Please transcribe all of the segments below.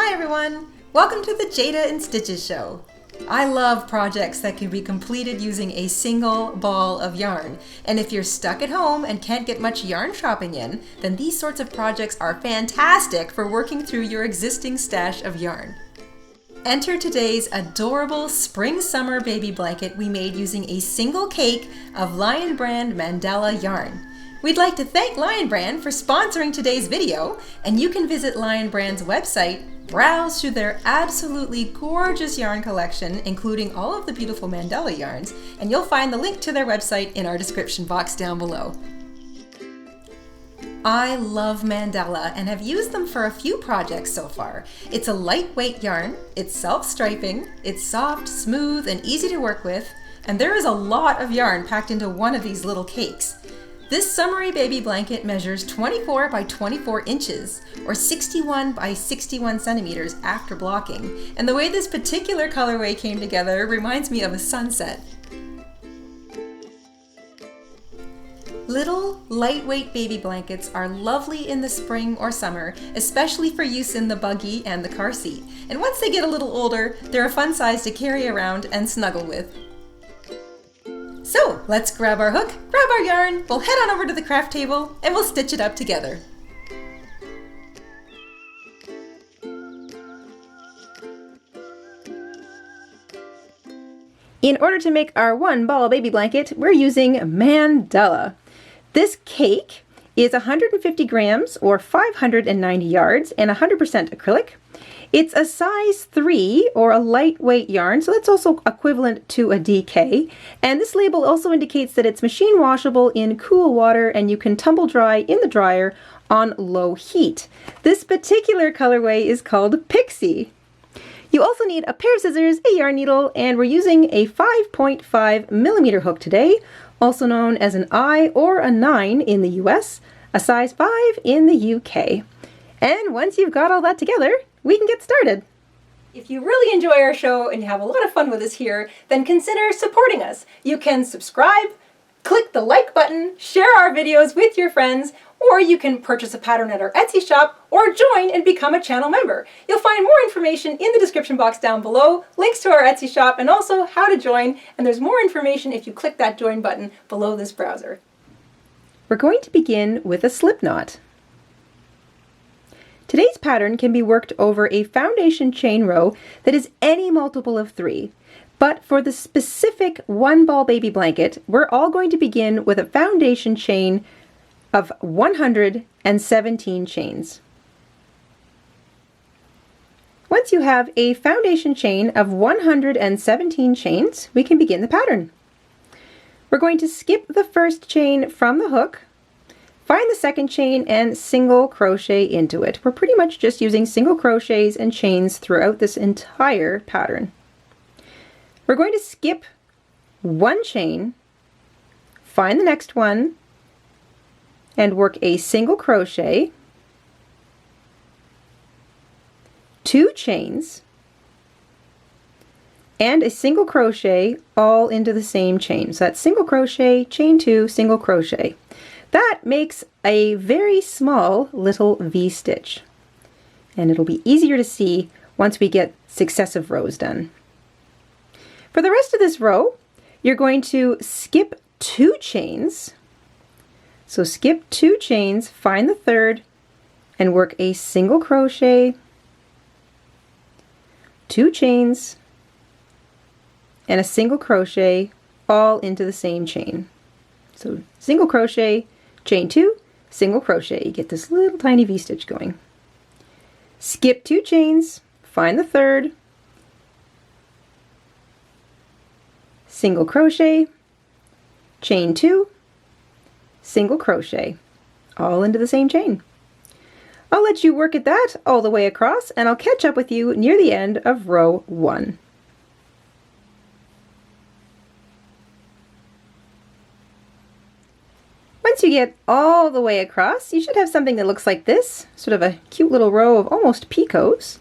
Hi everyone! Welcome to the Jayda InStitches show. I love projects that can be completed using a single ball of yarn. And if you're stuck at home and can't get much yarn shopping in, then these sorts of projects are fantastic for working through your existing stash of yarn. Enter today's adorable spring-summer baby blanket we made using a single cake of Lion Brand Mandala yarn. We'd like to thank Lion Brand for sponsoring today's video, and you can visit Lion Brand's website, browse through their absolutely gorgeous yarn collection, including all of the beautiful Mandala yarns, and you'll find the link to their website in our description box down below. I love Mandala and have used them for a few projects so far. It's a lightweight yarn, it's self-striping, it's soft, smooth, and easy to work with, and there is a lot of yarn packed into one of these little cakes. This summery baby blanket measures 24 by 24 inches, or 61 by 61 centimeters after blocking, and the way this particular colorway came together reminds me of a sunset. Little, lightweight baby blankets are lovely in the spring or summer, especially for use in the buggy and the car seat. And once they get a little older, they're a fun size to carry around and snuggle with. So let's grab our hook, grab our yarn, we'll head on over to the craft table, and we'll stitch it up together. In order to make our one ball baby blanket, we're using Mandala. This cake is 150 grams or 590 yards and 100% acrylic. It's a size 3 or a lightweight yarn, so that's also equivalent to a DK. And this label also indicates that it's machine washable in cool water and you can tumble dry in the dryer on low heat. This particular colorway is called Pixie. You also need a pair of scissors, a yarn needle, and we're using a 5.5 millimeter hook today, also known as an I or a 9 in the US, a size 5 in the UK. And once you've got all that together, we can get started. If you really enjoy our show and you have a lot of fun with us here, then consider supporting us. You can subscribe, click the like button, share our videos with your friends, or you can purchase a pattern at our Etsy shop or join and become a channel member. You'll find more information in the description box down below, links to our Etsy shop, and also how to join, and there's more information if you click that join button below this browser. We're going to begin with a slip knot. Today's pattern can be worked over a foundation chain row that is any multiple of 3. But for the specific one ball baby blanket, we're all going to begin with a foundation chain of 117 chains. Once you have a foundation chain of 117 chains, we can begin the pattern. We're going to skip the first chain from the hook, find the second chain, and single crochet into it. We're pretty much just using single crochets and chains throughout this entire pattern. We're going to skip one chain, find the next one, and work a single crochet, 2 chains, and a single crochet all into the same chain. So that's single crochet, chain 2, single crochet. That makes a very small little V-stitch, and it'll be easier to see once we get successive rows done. For the rest of this row, you're going to skip 2 chains. So skip 2 chains, find the third, and work a single crochet, 2 chains, and a single crochet all into the same chain. So single crochet, chain 2, single crochet. You get this little tiny V-stitch going. Skip 2 chains, find the third, single crochet, chain 2, single crochet, all into the same chain. I'll let you work at that all the way across, and I'll catch up with you near the end of row 1. Once you get all the way across, you should have something that looks like this, sort of a cute little row of almost picots.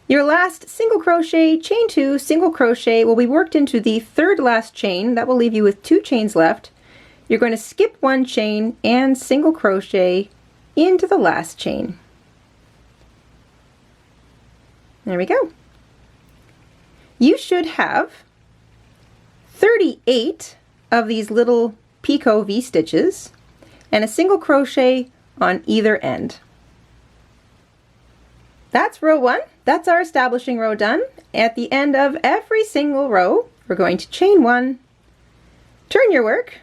Your last single crochet, chain 2, single crochet will be worked into the third last chain. That will leave you with 2 chains left. You're going to skip 1 chain and single crochet into the last chain. There we go. You should have 38 of these little picot V-stitches and a single crochet on either end. That's row 1. That's our establishing row done. At the end of every single row, we're going to chain 1, turn your work,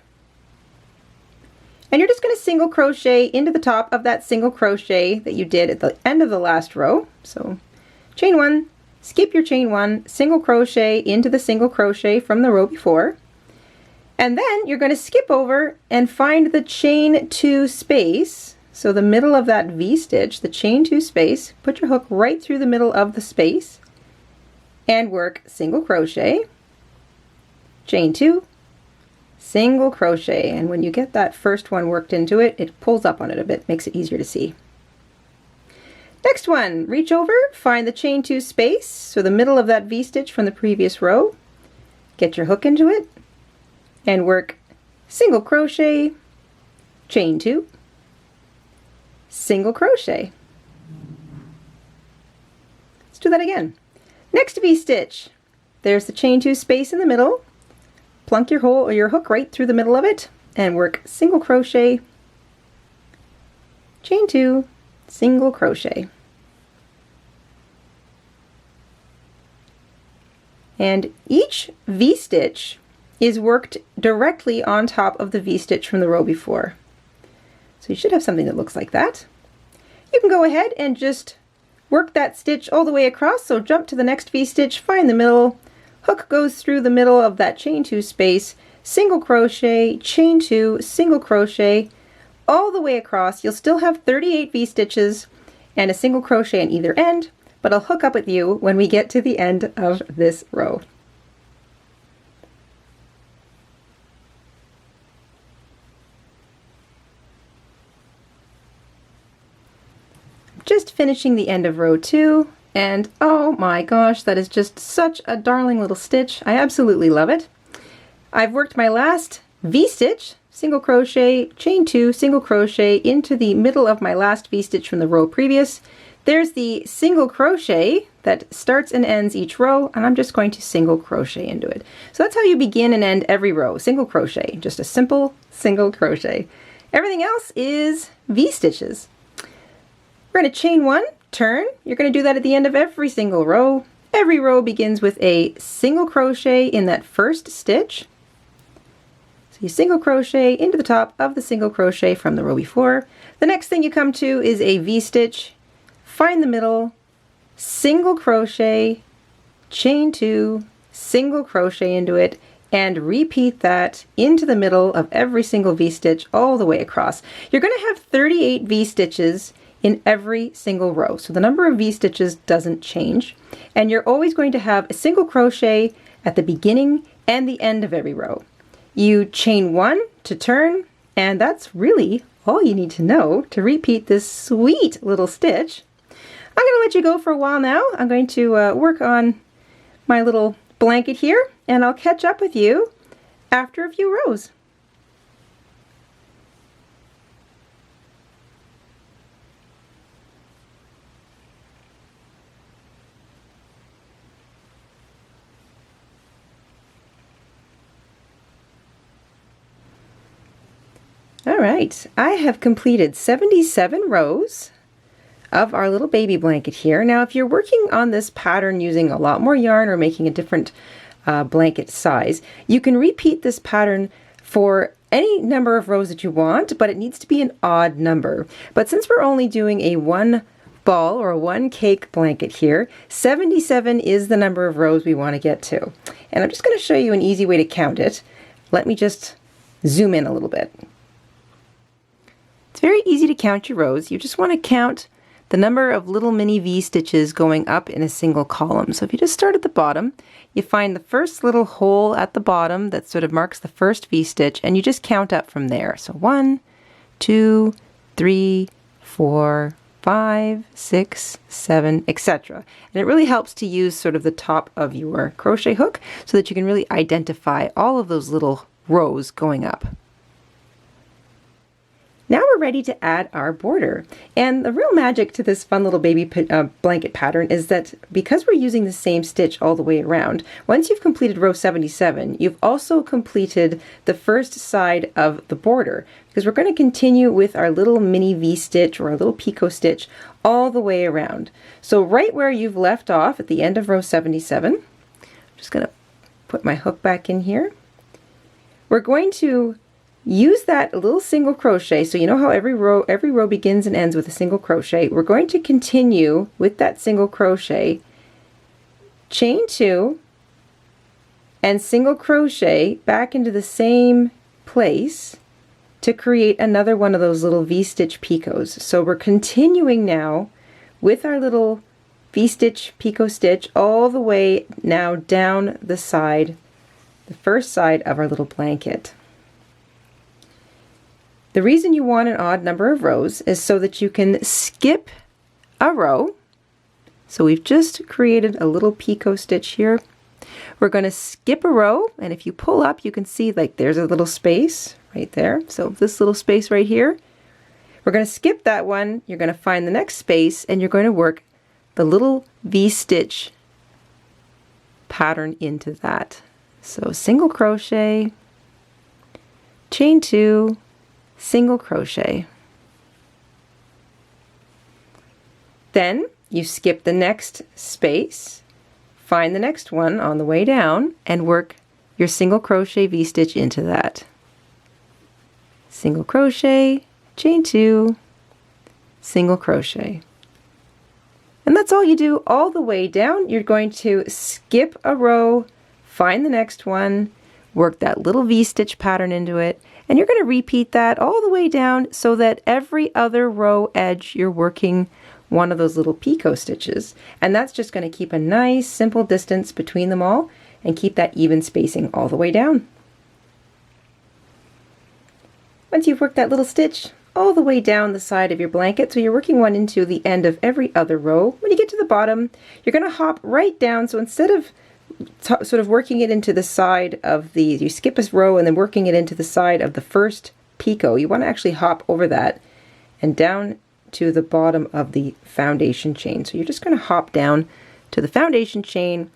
and you're just going to single crochet into the top of that single crochet that you did at the end of the last row. So chain 1, skip your chain 1, single crochet into the single crochet from the row before, and then you're going to skip over and find the chain 2 space. So the middle of that V-stitch, the chain 2 space, put your hook right through the middle of the space and work single crochet, chain 2, single crochet, and when you get that first one worked into it, it pulls up on it a bit, makes it easier to see. Next one, reach over, find the chain 2 space, so the middle of that V-stitch from the previous row, get your hook into it, and work single crochet, chain 2, single crochet. Let's do that again. Next V-stitch, there's the chain 2 space in the middle, plunk your hole or your hook right through the middle of it and work single crochet, chain 2, single crochet. And each V-stitch is worked directly on top of the V-stitch from the row before. So you should have something that looks like that. You can go ahead and just work that stitch all the way across, so jump to the next V-stitch, find the middle, hook goes through the middle of that chain 2 space, single crochet, chain 2, single crochet, all the way across. You'll still have 38 V-stitches and a single crochet on either end, but I'll hook up with you when we get to the end of this row. Just finishing the end of row 2, and oh my gosh, that is just such a darling little stitch. I absolutely love it. I've worked my last V-stitch, single crochet, chain 2, single crochet into the middle of my last V-stitch from the row previous. There's the single crochet that starts and ends each row, and I'm just going to single crochet into it. So that's how you begin and end every row, single crochet, just a simple single crochet. Everything else is V-stitches. We're going to chain 1, turn. You're going to do that at the end of every single row. Every row begins with a single crochet in that first stitch. So you single crochet into the top of the single crochet from the row before. The next thing you come to is a V-stitch, find the middle, single crochet, chain 2, single crochet into it, and repeat that into the middle of every single V-stitch all the way across. You're going to have 38 V-stitches in every single row. So the number of V-stitches doesn't change. And you're always going to have a single crochet at the beginning and the end of every row. You chain 1 to turn, and that's really all you need to know to repeat this sweet little stitch. I'm going to let you go for a while now. I'm going to work on my little blanket here, and I'll catch up with you after a few rows. All right, I have completed 77 rows of our little baby blanket here. Now, if you're working on this pattern using a lot more yarn or making a different blanket size, you can repeat this pattern for any number of rows that you want, but it needs to be an odd number. But since we're only doing a 1 ball or a 1 cake blanket here, 77 is the number of rows we want to get to. And I'm just going to show you an easy way to count it. Let me just zoom in a little bit. It's very easy to count your rows. You just want to count the number of little mini V-stitches going up in a single column. So if you just start at the bottom, you find the first little hole at the bottom that sort of marks the first V-stitch, and you just count up from there. So 1, 2, 3, 4, 5, 6, 7, etc. And it really helps to use sort of the top of your crochet hook so that you can really identify all of those little rows going up. Now we're ready to add our border. And the real magic to this fun little baby blanket pattern is that because we're using the same stitch all the way around, once you've completed row 77, you've also completed the first side of the border, because we're going to continue with our little mini V-stitch or a little picot stitch all the way around. So right where you've left off at the end of row 77, I'm just going to put my hook back in here. We're going to use that little single crochet. So you know how every row begins and ends with a single crochet. We're going to continue with that single crochet, chain 2, and single crochet back into the same place to create another one of those little V-stitch picots. So we're continuing now with our little V-stitch picot stitch all the way now down the side, the first side of our little blanket. The reason you want an odd number of rows is so that you can skip a row. So we've just created a little picot stitch here. We're going to skip a row, and if you pull up, you can see like there's a little space right there. So this little space right here, we're going to skip that one. You're going to find the next space, and you're going to work the little V-stitch pattern into that. So single crochet, chain 2, single crochet. Then you skip the next space, find the next one on the way down, and work your single crochet V-stitch into that. Single crochet, chain 2, single crochet. And that's all you do all the way down. You're going to skip a row, find the next one, work that little V-stitch pattern into it, and you're going to repeat that all the way down so that every other row edge you're working one of those little picot stitches. And that's just going to keep a nice simple distance between them all and keep that even spacing all the way down. Once you've worked that little stitch all the way down the side of your blanket, so you're working one into the end of every other row, when you get to the bottom, you're going to hop right down. So instead of sort of working it into the side of the, you skip a row and then working it into the side of the first picot, you want to actually hop over that and down to the bottom of the foundation chain. So you're just going to hop down to the foundation chain,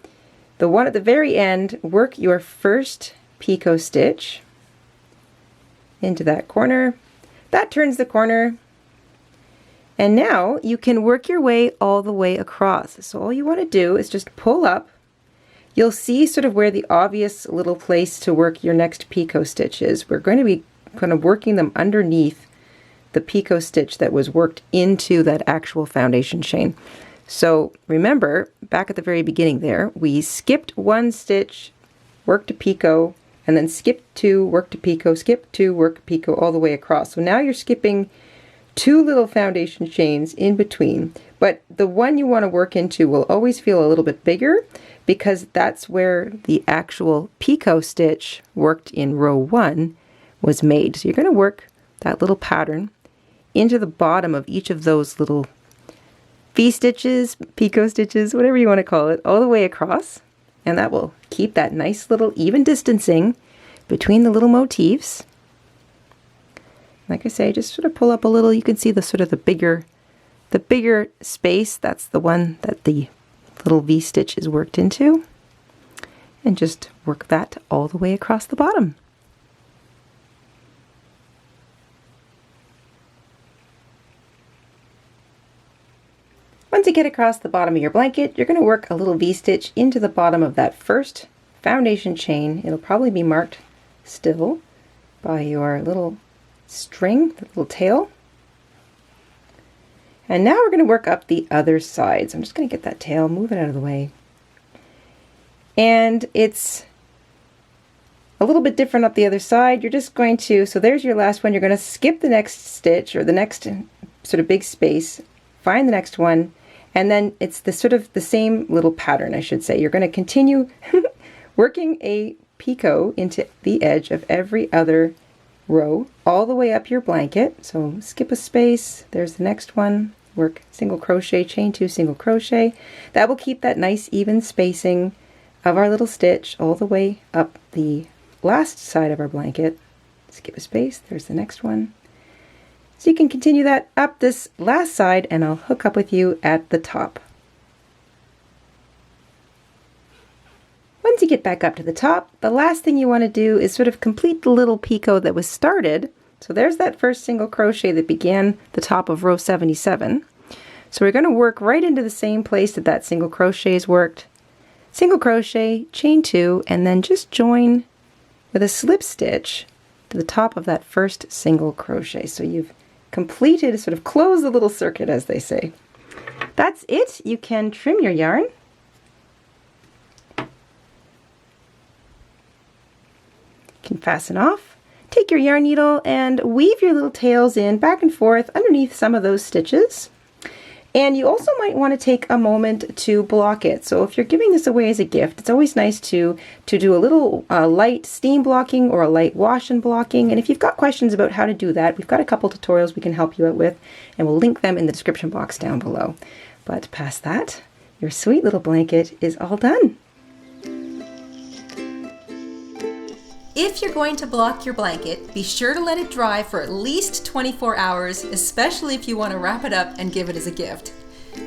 the one at the very end, work your first picot stitch into that corner. That turns the corner, and now you can work your way all the way across. So all you want to do is just pull up. You'll see sort of where the obvious little place to work your next picot stitch is. We're going to be kind of working them underneath the picot stitch that was worked into that actual foundation chain. So remember, back at the very beginning there, we skipped one stitch, worked a picot, and then skipped 2, worked a picot, skipped 2, worked a picot all the way across. So now you're skipping 2 little foundation chains in between, but the one you want to work into will always feel a little bit bigger because that's where the actual picot stitch worked in row 1 was made. So you're going to work that little pattern into the bottom of each of those little V-stitches, picot stitches, whatever you want to call it, all the way across, and that will keep that nice little even distancing between the little motifs. Like I say, just sort of pull up a little. You can see the sort of the bigger space. That's the one that the little V-stitch is worked into, and just work that all the way across the bottom. Once you get across the bottom of your blanket, you're going to work a little V-stitch into the bottom of that first foundation chain. It'll probably be marked still by your little string, the little tail. And now we're going to work up the other side. So I'm just going to get that tail, move it out of the way. And it's a little bit different up the other side. You're just going to, so there's your last one. You're going to skip the next stitch or the next sort of big space, find the next one, and then it's the sort of the same little pattern, I should say. You're going to continue working a picot into the edge of every other row all the way up your blanket. So skip a space, there's the next one, work single crochet, chain 2, single crochet. That will keep that nice even spacing of our little stitch all the way up the last side of our blanket. Skip a space, there's the next one. So you can continue that up this last side and I'll hook up with you at the top. Once you get back up to the top, the last thing you want to do is sort of complete the little picot that was started. So there's that first single crochet that began the top of row 77. So we're going to work right into the same place that that single crochet is worked. Single crochet, chain 2, and then just join with a slip stitch to the top of that first single crochet. So you've completed, sort of closed the little circuit, as they say. That's it. You can trim your yarn. You can fasten off. Take your yarn needle and weave your little tails in back and forth underneath some of those stitches. And you also might want to take a moment to block it. So if you're giving this away as a gift, it's always nice to do a little light steam blocking or a light wash and blocking. And if you've got questions about how to do that, we've got a couple tutorials we can help you out with, and we'll link them in the description box down below. But past that, your sweet little blanket is all done. If you're going to block your blanket, be sure to let it dry for at least 24 hours, especially if you want to wrap it up and give it as a gift.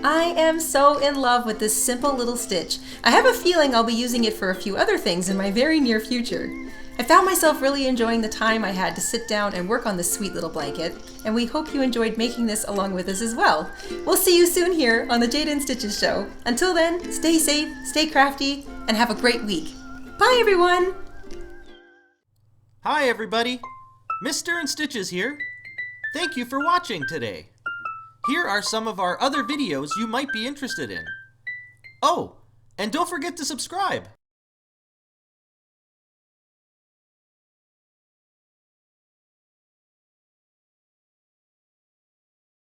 I am so in love with this simple little stitch. I have a feeling I'll be using it for a few other things in my very near future. I found myself really enjoying the time I had to sit down and work on this sweet little blanket, and we hope you enjoyed making this along with us as well. We'll see you soon here on the Jayda InStitches show. Until then, stay safe, stay crafty, and have a great week. Bye everyone! Hi everybody, Mr. InStitches here. Thank you for watching today. Here are some of our other videos you might be interested in. Oh, and don't forget to subscribe.